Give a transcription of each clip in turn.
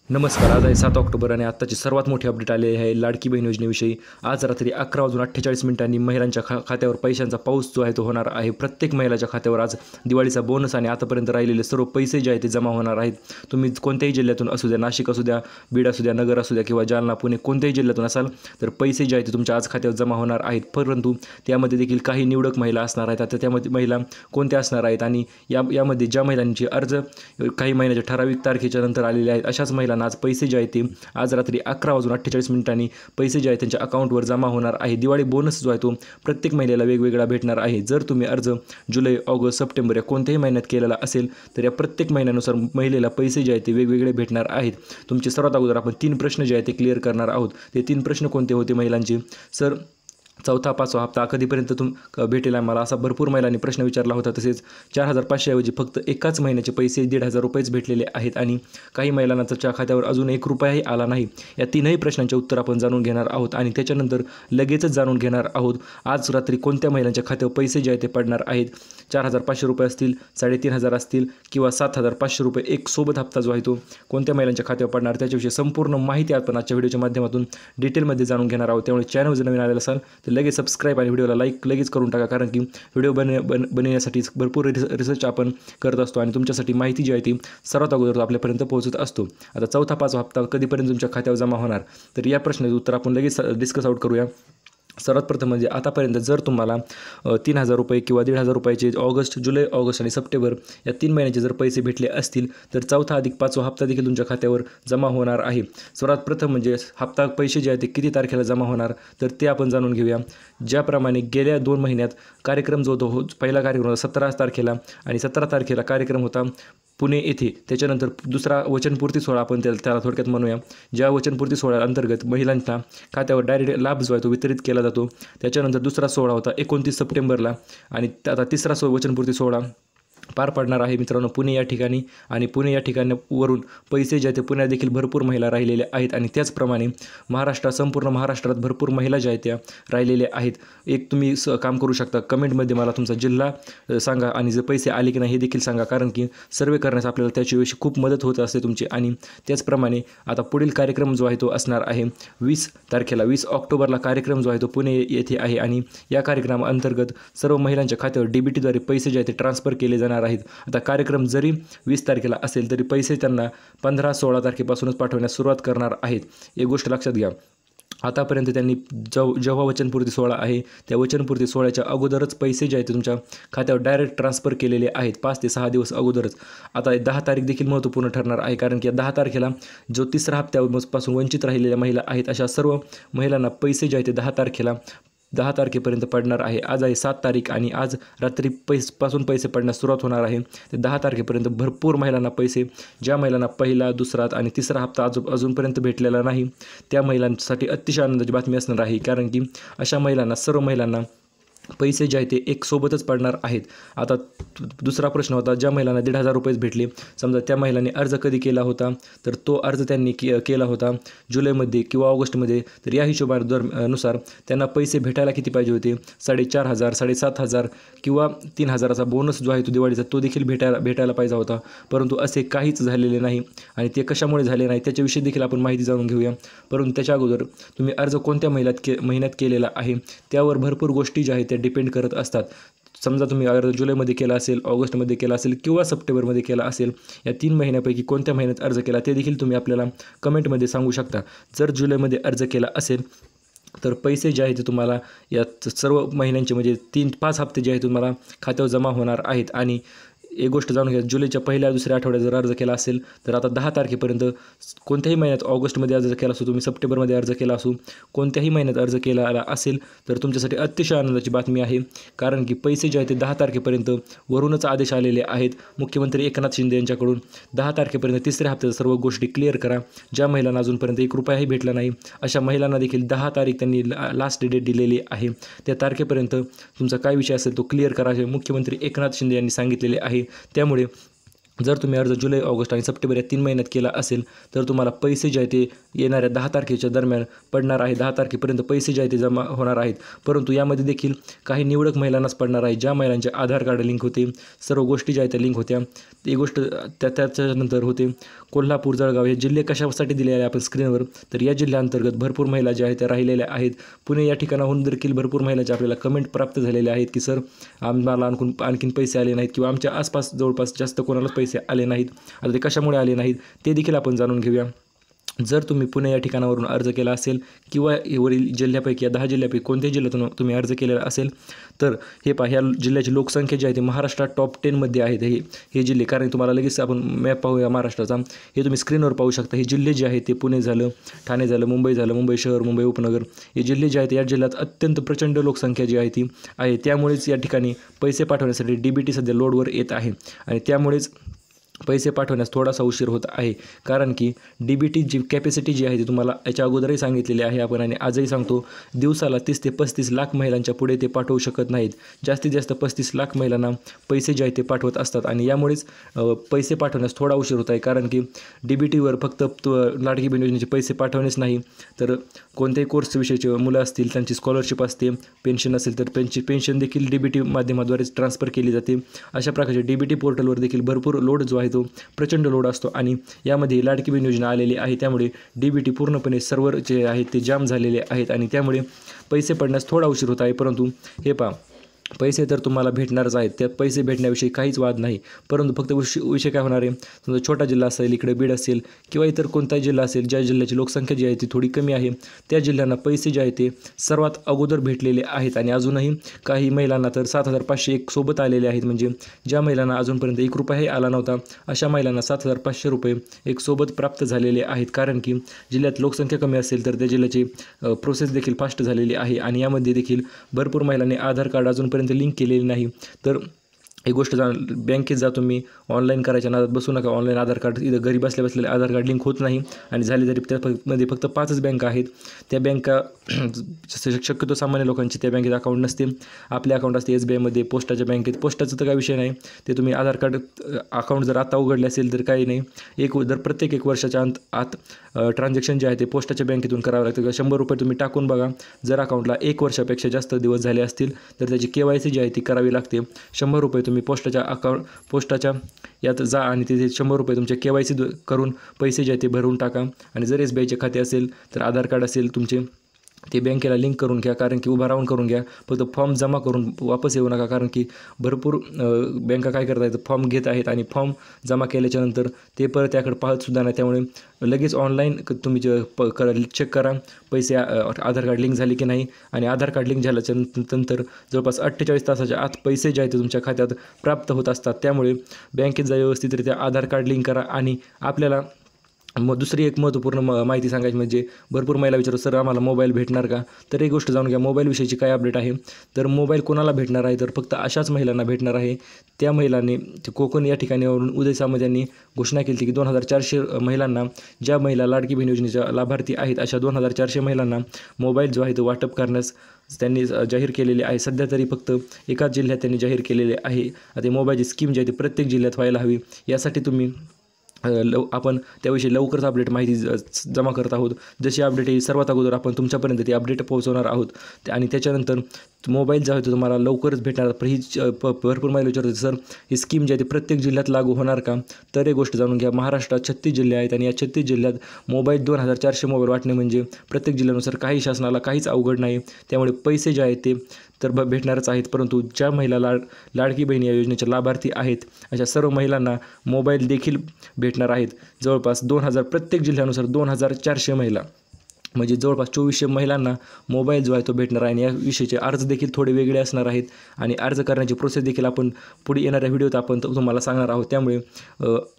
नमस्कार. आज आहे 7 ऑक्टोबर आणि आत्ताची सर्वात मोठी अपडेट आली आहे लाडकी बहीण योजनेविषयी. आज रात्री 11:48 मिनिटांनी खात्यावर पैशांचा पाऊस जो आहे तो होणार आहे. प्रत्येक महिलाच्या खात्यावर आज दिवाळीचा बोनस आणि आतापर्यंत राहिलेले सर्व पैसे जे आहेत ते जमा होणार आहेत. तुम्ही कोणत्याही जिल्ह्यातून असू द्या, नाशिक असू द्या, बीड असू द्या, नगर असू द्या किंवा जालना, पुणे कोणत्याही जिल्ह्यातून असाल तर पैसे जे आहेत ते तुमच्या आज खात्यावर जमा होणार आहेत. परंतु त्यामध्ये देखील काही निवडक महिला असणार आहेत. आता त्यामध्ये महिला कोणत्या असणार आहेत आणि यामध्ये ज्या महिलांचे अर्ज काही महिन्याच्या ठराविक तारखेच्या नंतर आलेले आहेत अशाच महिलांना आज पैसे जे आहेत ते आज रात्री 11:48 पैसे जे आहेत त्यांच्या अकाउंटवर जमा होणार आहे. दिवाळी बोनस जो आहे तो प्रत्येक महिलेला वेगवेगळा भेटणार आहे. जर तुम्ही अर्ज जुलै, ऑगस्ट, सप्टेंबर या कोणत्याही महिन्यात केलेला असेल तर या प्रत्येक महिन्यानुसार महिलेला पैसे जे आहेत ते वेगवेगळे भेटणार आहेत. तुमचे सर्वात अगोदर आपण 3 प्रश्न जे आहेत ते क्लिअर करणार आहोत. ते 3 प्रश्न कोणते होते महिलांचे? सर, चौथा 5वा हप्ता कधीपर्यंत भेटेल आम्हाला, असा भरपूर महिलांनी प्रश्न विचारला होता. तसेच 4,500 ऐवजी फक्त एकाच महिन्याचे पैसे 1,500 रुपयेच भेटलेले आहेत आणि काही महिलांना त्याच्या खात्यावर अजून 1 रुपयाही आला नाही. या 3ही प्रश्नांचे उत्तर आपण जाणून घेणार आहोत आणि त्याच्यानंतर लगेचच जाणून घेणार आहोत आज रात्री कोणत्या महिलांच्या खात्यावर पैसे जे आहेत ते पडणार आहेत. 4,500 रुपये असतील, 3,500 असतील किंवा 7,500 रुपये एक सोबत हप्ता जो आहे तो कोणत्या महिलांच्या खात्यावर पडणार त्याच्याविषयी संपूर्ण माहिती आपण आजच्या व्हिडिओच्या माध्यमातून डिटेलमध्ये जाणून घेणार आहोत. त्यामुळे चॅनल जर नवीन आलेला असाल तर लगेच सबस्क्राईब आणि व्हिडिओला लाईक लगेच करून टाका, कारण की व्हिडिओ बनवण्यासाठी भरपूर रिसर्च आपण करत असतो आणि तुमच्यासाठी माहिती जी आहे ती सर्वात अगोदर आपल्यापर्यंत पोहोचत असतो. आता चौथा 5वा हप्ता कधीपर्यंत तुमच्या खात्यावर जमा होणार, तर या प्रश्नाचं उत्तर आपण लगेच डिस्कस आउट करूया. सर्वात प्रथम म्हणजे आतापर्यंत जर तुम्हाला 3,000 रुपये किंवा 1,500 रुपयाचे जुलै, ऑगस्ट आणि सप्टेंबर या 3 महिन्याचे जर पैसे भेटले असतील तर चौथा अधिक 5वा हप्ता देखील तुमच्या खात्यावर जमा होणार आहे. सर्वात प्रथम म्हणजे हप्ता पैसे जे आहेत ते किती तारखेला जमा होणार तर ते आपण जाणून घेऊया. ज्याप्रमाणे गेल्या 2 महिन्यात कार्यक्रम जो होता, पहिला कार्यक्रम होता 17 तारखेला आणि 17 तारखेला कार्यक्रम होता पुणे येथे. त्याच्यानंतर दुसरा वचनपूर्ती सोहळा आपण त्याला थोडक्यात म्हणूया. ज्या वचनपूर्ती सोहळ्याअंतर्गत महिलांच्या खात्यावर डायरेक्ट लाभ जो आहे तो वितरित केला जातो. त्याच्यानंतर दुसरा सोहळा होता 29 सप्टेंबरला आणि आता तिसरा वचनपूर्ती सोहळा पार पडणार आहे मित्रांनो पुणे या ठिकाणी. आणि पुणे या ठिकाणावरून पैसे जे आहेत ते पुण्यात देखील भरपूर महिला राहिलेल्या आहेत आणि त्याचप्रमाणे संपूर्ण महाराष्ट्रात भरपूर महिला ज्या आहेत त्या राहिलेल्या आहेत. एक तुम्ही काम करू शकता, कमेंटमध्ये मला तुमचा जिल्हा सांगा आणि जर पैसे आले की नाही हे देखील सांगा, कारण की सर्वे करण्यास आपल्याला त्याच्याविषयी खूप मदत होत असते तुमची. आणि त्याचप्रमाणे आता पुढील कार्यक्रम जो आहे तो असणार आहे 20 तारखेला, 20 ऑक्टोबरला कार्यक्रम जो आहे तो पुणे येथे आहे आणि या कार्यक्रमाअंतर्गत सर्व महिलांच्या खात्यावर DBTद्वारे पैसे जे आहेत ते ट्रान्सफर केले जाणार आहेत. आता कार्यक्रम जरी 20 तारखेला असेल तरी पैसे त्यांना 15-16 तारखेपासूनच पाठवण्यास सुरुवात करणार आहेत. एक गोष्ट लक्षात घ्या, आतापर्यंत त्यांनी जेव्हा वचनपूर्ती सोहळा आहे त्या वचनपूर्ती सोहळ्याच्या अगोदरच पैसे जे आहेत ते तुमच्या खात्यावर डायरेक्ट ट्रान्सफर केलेले आहेत 5 ते 6 दिवस अगोदरच. आता 10 तारीख देखील महत्त्वपूर्ण ठरणार आहे, कारण की 10 तारखेला जो तिसरा हप्त्यापासून वंचित राहिलेल्या महिला आहेत अशा सर्व महिलांना पैसे जे आहेत ते 10 तारखेपर्यंत पडणार आहे. आज आहे 7 तारीख आणि आज रात्री पैसे पडण्यास सुरुवात होणार आहे. ते 10 तारखेपर्यंत भरपूर महिलांना पैसे, ज्या महिलांना पहिला, दुसरा आणि तिसरा हप्ता अजूनपर्यंत भेटलेला नाही त्या महिलांसाठी अतिशय आनंदाची बातमी असणार आहे, कारण की अशा महिलांना, सर्व महिलांना पैसे जे आहेत ते एक सोबतच पडणार आहेत. आता दुसरा प्रश्न होता, ज्या महिलांना 1,500 रुपयेच भेटले, समजा त्या महिलांनी अर्ज कधी केला होता तर तो अर्ज त्यांनी केला होता जुलैमध्ये किंवा ऑगस्टमध्ये. तर या हिशोबानुसार त्यांना पैसे भेटायला किती पाहिजे होते? 4,500, 7,500 किंवा 3,000चा बोनस जो आहे तो दिवाळीचा तो देखील भेटायला पाहिजे होता. परंतु असे काहीच झालेले नाही आणि ते कशामुळे झाले नाही त्याच्याविषयी देखील आपण माहिती जाणून घेऊया. परंतु त्याच्या अगोदर तुम्ही अर्ज कोणत्या महिन्यात केलेला आहे त्यावर भरपूर गोष्टी ज्या आहेत त्या डिपेंड करत असतात. समजा तुम्ही अर्ज जुलैमध्ये केला असेल, ऑगस्टमध्ये केला असेल किंवा सप्टेंबरमध्ये केला असेल, या 3 महिन्यापैकी कोणत्या महिन्यात अर्ज केला ते देखील तुम्ही आपल्याला कमेंटमध्ये सांगू शकता. जर जुलैमध्ये अर्ज केला असेल तर पैसे जे आहेत ते तुम्हाला या सर्व महिन्यांचे म्हणजे 3-5 हप्ते जे आहेत तुम्हाला खात्यावर जमा होणार आहेत. आणि एक गोष्ट जाणून घ्या, जुलैच्या पहिल्या दुसऱ्या आठवड्यात जर अर्ज केला असेल तर आता 10 तारखेपर्यंत कोणत्याही महिन्यात, ऑगस्टमध्ये अर्ज केला असो, तुम्ही सप्टेंबरमध्ये अर्ज केला असो, कोणत्याही महिन्यात अर्ज केला असेल तर तुमच्यासाठी अतिशय आनंदाची बातमी आहे, कारण की पैसे जे आहेत ते 10 तारखेपर्यंत वरूनच आदेश आलेले आहेत मुख्यमंत्री एकनाथ शिंदे यांच्याकडून. 10 तारखेपर्यंत तिसऱ्या हप्त्याच्या सर्व गोष्टी क्लिअर करा. ज्या महिलांना अजूनपर्यंत 1 रुपयाही भेटला नाही अशा महिलांना देखील 10 तारीख त्यांनी लास्ट डेट दिलेली आहे. त्या तारखेपर्यंत तुमचा काय विषय असेल तो क्लिअर करा हे मुख्यमंत्री एकनाथ शिंदे यांनी सांगितलेले आहे. त्यामुळे जर तुम्ही अर्ज जुलै, ऑगस्ट आणि सप्टेंबर या 3 महिन्यात केला असेल तर तुम्हाला पैसे जे आहे ते येणाऱ्या 10 तारखेच्या दरम्यान पडणार आहे. 10 तारखेपर्यंत पैसे जे आहे ते जमा होणार आहेत. परंतु यामध्ये देखील काही निवडक महिलांनाच पडणार आहे, ज्या महिलांचे आधार कार्ड लिंक होते, सर्व गोष्टी ज्या आहेत त्या लिंक होत्या. ती गोष्ट त्याच्यानंतर होते. कोल्हापूर, जळगाव हे जिल्हे कशासाठी दिले आहे आपण स्क्रीनवर, तर या जिल्ह्यांतर्गत भरपूर महिला ज्या आहेत त्या राहिलेल्या आहेत. पुणे या ठिकाणाहून देखील भरपूर महिलांचे आपल्याला कमेंट प्राप्त झालेले आहेत की सर आम्हाला आणखीन पैसे आले नाहीत किंवा आमच्या आसपास जवळपास जास्त कोणालाच पैसे आले नाहीत. आता ते कशामुळे आले नाहीत ते देखील आपण जाणून घेऊया. जर तुम्ही पुणे या ठिकाणावरून अर्ज केला असेल किंवा वरील जिल्ह्यापैकी या 10 जिल्ह्यापैकी कोणत्याही जिल्ह्यातून तुम्ही अर्ज केलेला असेल तर हे ह्या जिल्ह्याची लोकसंख्या जी आहे ती महाराष्ट्रात टॉप 10मध्ये आहेत हे जिल्हे. कारण तुम्हाला लगेच आपण मॅप पाहूया महाराष्ट्राचा, हे तुम्ही स्क्रीनवर पाहू शकता. हे जिल्हे जे आहेत ते पुणे झालं, ठाणे झालं, मुंबई झालं, मुंबई शहर, मुंबई उपनगर हे जिल्हे जे आहेत या जिल्ह्यात अत्यंत प्रचंड लोकसंख्या जी आहे ती आहे. त्यामुळेच या ठिकाणी पैसे पाठवण्यासाठी DBT सध्या लोडवर येत आहे आणि त्यामुळेच पैसे पाठवण्यास थोडासा उशीर होत आहे. कारण की DBT जी कॅपॅसिटी जी आहे ती तुम्हाला याच्या अगोदरही सांगितलेली आहे आपण आणि आजही सांगतो, दिवसाला 30 ते 35 लाख महिलांच्या पुढे ते पाठवू शकत नाहीत. जास्तीत जास्त 35 लाख महिलांना पैसे जे आहेत ते पाठवत असतात आणि यामुळेच पैसे पाठवण्यास थोडा उशीर होत आहे. कारण की DBTवर फक्त लाडकी बहीण योजनेचे पैसे पाठवणेच नाही तर कोणत्याही कोर्सविषयीचे मुलं असतील त्यांची स्कॉलरशिप असते, पेन्शन असेल तर त्यांची पेन्शन देखील DBT माध्यमाद्वारेच ट्रान्सफर केली जाते. अशा प्रकारचे DBT पोर्टलवर देखील भरपूर लोड जो आहे तो प्रचंड लोड असतो आणि यामध्ये लाडकी बहीण योजना आलेली आहे. त्यामुळे DBT पूर्णपणे सर्व्हर जे आहेत ते जाम झालेले आहेत आणि त्यामुळे पैसे पडण्यास थोडा उशीर होत आहे. परंतु हे पहा, पैसे तर तुम्हाला भेटणारच आहेत, त्यात पैसे भेटण्याविषयी काहीच वाद नाही. परंतु फक्त विषय काय होणार आहे, समजा छोटा जिल्हा असेल, इकडे बीड असेल किंवा इतर कोणताही जिल्हा असेल ज्या जिल्ह्याची लोकसंख्या जी आहे ती थोडी कमी आहे, त्या जिल्ह्यांना पैसे जे आहेत ते सर्वात अगोदर भेटलेले आहेत आणि अजूनही काही महिलांना तर 7,500 एक सोबत आलेले आहेत. म्हणजे ज्या महिलांना अजूनपर्यंत ₹1 आला नव्हता अशा महिलांना ₹7,500 एक सोबत प्राप्त झालेले आहेत. कारण की जिल्ह्यात लोकसंख्या कमी असेल तर त्या जिल्ह्याची प्रोसेस देखील फास्ट झालेली आहे आणि यामध्ये देखील भरपूर महिलांनी आधार कार्ड अजूनपर्यंत लिंक केलेली नाही. तर एक गोष्ट बँकेत जा तुम्ही, ऑनलाईन करायच्या नादात बसू नका. ऑनलाईन आधार कार्ड इथं घरी बसल्या आधार कार्ड लिंक होत नाही आणि झाली तरी त्यामध्ये फक्त 5च बँका आहेत. त्या बँका शक्यतो सामान्य लोकांची त्या बँकेत अकाउंट नसते. आपले अकाउंट असते SBIमध्ये, पोस्टाच्या बँकेत. पोस्टाचं तर काही विषय नाही, ते तुम्ही आधार कार्ड अकाउंट जर आता उघडले असेल तर काही नाही, प्रत्येक 1 वर्षाच्या आत ट्रान्झॅक्शन जे आहे ते पोस्टाच्या बँकेतून करावं लागतं. ₹100 तुम्ही टाकून बघा, जर अकाउंटला 1 वर्षापेक्षा जास्त दिवस झाले असतील तर त्याची KYC जी आहे ती करावी लागते. ₹100 तुम्ही पोस्टाच्या यात जा आणि तिथे ₹100 तुमचे KYC करून पैसे जे आहेत ते भरून टाका. आणि जर SBIचे खाते असेल तर आधार कार्ड असेल तुमचे ते बँकेला लिंक करून घ्या. कारण की उभा राहून करून घ्या, फक्त फॉर्म जमा करून वापस येऊ नका. कारण की भरपूर बँका काय करत आहेत, फॉर्म घेत आहेत आणि फॉर्म जमा केल्याच्यानंतर ते परत त्याकडे पाहतसुद्धा नाही. त्यामुळे लगेच ऑनलाईन तुम्ही चेक करा पैसे आधार कार्ड लिंक झाले की नाही आणि आधार कार्ड लिंक झाल्याच्या नंतर जवळपास 48 तासाच्या आत पैसे जे आहेत ते तुमच्या खात्यात प्राप्त होत असतात. त्यामुळे बँकेत जा, व्यवस्थितरित्या आधार कार्ड लिंक करा. आणि आपल्याला दुसरी एक महत्त्वपूर्ण माहिती सांगायची म्हणजे भरपूर महिला विचारतात, सर आम्हाला मोबाईल भेटणार का? तर एक गोष्ट जाणून घ्या, मोबाईलविषयीची काय अपडेट आहे. तर मोबाईल कोणाला भेटणार आहे, तर फक्त अशाच महिलांना भेटणार आहे. त्या महिलांनी कोकण या ठिकाणीवरून उदय सामंत यांनी घोषणा केली होती की 2,400 महिलांना, ज्या महिला लाडकी बहीण योजनेच्या लाभार्थी आहेत अशा 2,400 महिलांना मोबाईल जो आहे तो वाटप करण्यास त्यांनी जाहीर केलेले आहे. सध्या तरी फक्त एकाच जिल्ह्यात त्यांनी जाहीर केलेले आहे. आता मोबाईलची स्कीम जी आहे ती प्रत्येक जिल्ह्यात व्हायला हवी. यासाठी तुम्ही आपण त्याविषयी लवकरच अपडेट माहिती जमा करत आहोत. जशी अपडेट येईल सर्वात अगोदर आपण तुमच्यापर्यंत ती अपडेट पोहोचवणार आहोत. आणि त्याच्यानंतर मोबाईल जो आहे तो तुम्हाला लवकरच भेटणार. भरपूर महिला विचारतात, सर ही स्कीम जी आहे ती प्रत्येक जिल्ह्यात लागू होणार का? तर एक गोष्ट जाणून घ्या, महाराष्ट्रात 36 जिल्हे आहेत आणि या 36 जिल्ह्यात मोबाईल 2,400 मोबाईल वाटणे म्हणजे प्रत्येक जिल्ह्यानुसार काही शासनाला काहीच अवघड नाही. त्यामुळे पैसे जे आहेत ते तर भेटणारच आहेत. परंतु ज्या महिला लाडकी बहीण या योजनेच्या लाभार्थी आहेत अशा सर्व महिलांना मोबाईल देखील भेटणार आहेत. जवळपास 2,000 प्रत्येक जिल्ह्यानुसार 2,400 महिला म्हणजे जवळपास 2400 महिलांना मोबाईल जो आहे तो भेटणार आहे. आणि याविषयीचे अर्ज देखील थोडे वेगळे असणार आहेत आणि अर्ज करण्याची प्रोसेस देखील आपण पुढे येणाऱ्या व्हिडिओत आपण तुम्हाला सांगणार आहोत. त्यामुळे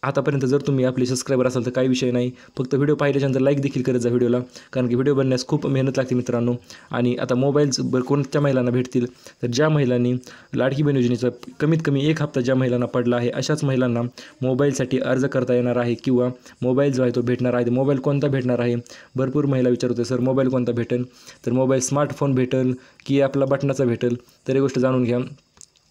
आतापर्यंत जर तुम्ही आपले सबस्क्रायबर असाल तर काही विषय नाही, फक्त व्हिडिओ पाहिल्याच्यानंतर लाईक देखील करत जा व्हिडिओला, कारण की व्हिडिओ बनण्यास खूप मेहनत लागते मित्रांनो. आणि आता मोबाईल कोणत्या महिलांना भेटतील, तर ज्या महिलांनी लाडकी बहीण योजनेचा कमीत कमी 1 हप्ता ज्या महिलांना पडला आहे अशाच महिलांना मोबाईलसाठी अर्ज करता येणार आहे किंवा मोबाईल जो आहे तो भेटणार आहे. मोबाईल कोणता भेटणार आहे, भरपूर महिला विचारते, सर मोबाईल कोणता भेटेल? तर मोबाईल स्मार्टफोन भेटेल की आपला बटनाचा भेटेल? तर ही गोष्ट जाणून घ्या.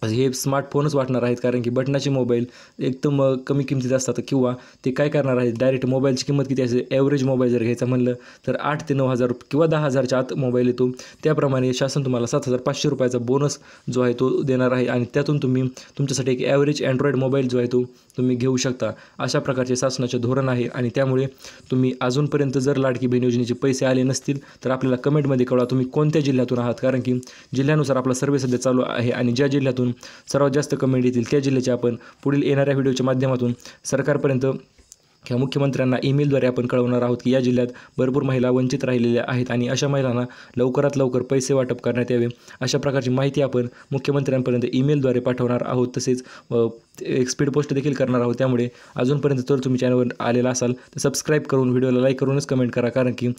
हे स्मार्टफोनच वाटणार आहेत, कारण की बटनाचे मोबाईल एकदम कमी किमतीत असतात किंवा ते काय करणार आहेत, डायरेक्ट मोबाईलची किंमत किती असते, ॲव्हरेज मोबाईल जर घ्यायचा म्हणलं तर 8 ते 9,000 किंवा 10,000च्या आत मोबाईल येतो. त्याप्रमाणे शासन तुम्हाला 7,500 रुपयाचा बोनस जो आहे तो देणार आहे आणि त्यातून तुम्ही तुमच्यासाठी एक ॲव्हरेज अँड्रॉइड मोबाईल जो आहे तो तुम्ही घेऊ शकता. अशा प्रकारचे शासनाचे धोरण आहे आणि त्यामुळे तुम्ही अजूनपर्यंत जर लाडकी बहीण योजनेचे पैसे आले नसतील तर आपल्याला कमेंटमध्ये कळवा तुम्ही कोणत्या जिल्ह्यातून आहात, कारण की जिल्ह्यानुसार आपला सर्वे सध्या चालू आहे आणि ज्या जिल्ह्यातून सर्वात जास्त कमेंट येतील त्या जिल्ह्याचे आपण पुढील येणाऱ्या व्हिडिओच्या माध्यमातून सरकारपर्यंत किंवा मुख्यमंत्र्यांना ईमेलद्वारे आपण कळवणार आहोत की या जिल्ह्यात भरपूर महिला वंचित राहिलेल्या आहेत आणि अशा महिलांना लवकरात लवकर पैसे वाटप करण्यात यावे. अशा प्रकारची माहिती आपण मुख्यमंत्र्यांपर्यंत ईमेलद्वारे पाठवणार आहोत. तसेच एक स्पीड पोस्ट देखील करणार आहोत. त्यामुळे अजूनपर्यंत जर तुम्ही चॅनलवर आलेला असाल तर सबस्क्राईब करून व्हिडिओला लाईक करूनच कमेंट करा, कारण की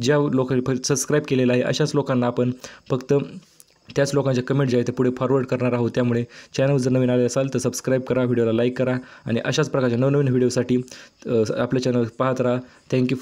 ज्या लोकांनी सबस्क्राईब केलेलं आहे अशाच लोकांना आपण फक्त त्याच लोकांच्या कमेंट जे आहे ते पुढे फॉरवर्ड करणार आहोत. त्यामुळे चॅनल जर नवीन आले असाल तर सबस्क्राईब करा, व्हिडिओला लाईक करा आणि अशाच प्रकारच्या नवनवीन व्हिडिओसाठी आपल्या चॅनल पाहत राहा. थँक्यू.